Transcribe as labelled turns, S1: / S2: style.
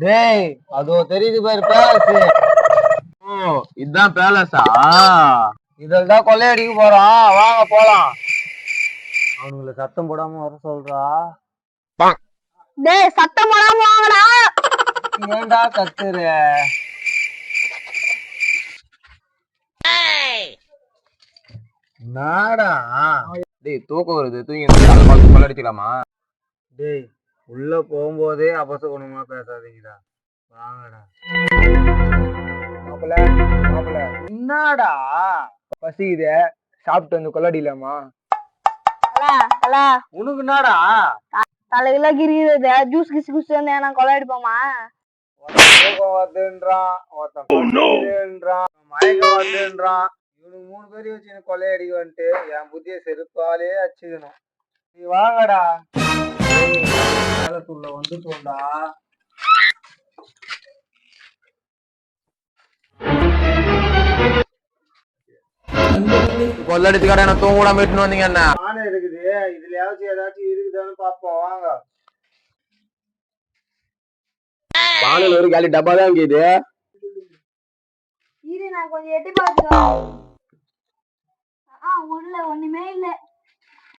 S1: டேய் அதோ தெரியுது பாரு பேலஸ்.
S2: ஓ இதுதான் பேலஸா?
S1: இதில் தான் கொள்ளையடிக்க போறோம், வாங்க போலாம். அவனுங்களை சத்தம் போடாம வர சொல்றா.
S3: டேய் சத்தம் போடாம வாங்கடா.
S1: ஏன்டா கத்துற? நாடா
S2: டேய் தூக்கம் வருது, தூங்கி காலைல பார்த்து கொள்ளடிக்கலாமா?
S1: டேய் உள்ள போகும்போதே அபசகுணமா பேசாதீங்கடா, வாங்கடா.
S2: மாப்பிள மாப்பிள
S1: என்னடா
S2: பசிக்குதே, சாப்பிட்டு வந்து கொள்ளடிக்கலாமா?
S3: ஹலோ
S1: உனக்கு என்னடா?
S3: தலையில கிரியுது, ஜூஸ் கிஸ் குஸ் வந்து நான் கொலை அடிப்போமா?
S1: தூக்கம் வருதுன்றான், ஒருத்தன் பசிக்குதுன்றான், மயக்கம் வருதுன்றான். இவனுக்கு 3 பேரையும் வச்சு எனக்கு கொள்ளையடிக்க வந்துட்டு என் புத்திய செருப்பாலே அச்சுக்கணும். நீ வாங்கடா. வேலத்துள்ள வந்துட்டோம்டா.
S2: கொள்ளடிச்சு கடை என்ன தூங்க விடாம விட்டுன்னு வந்தீங்க என்ன?
S1: நானே இருக்குது, இதுலயாச்சும் ஏதாச்சும் இருக்குதான்னு பாப்போம் வாங்க.
S2: பானையில ஒரு காலி டப்பா தான் இருக்குது.
S3: இரு நான் கொஞ்சம் எட்டி பார்த்துக்கோ. உள்ள ஒண்ணுமே இல்ல.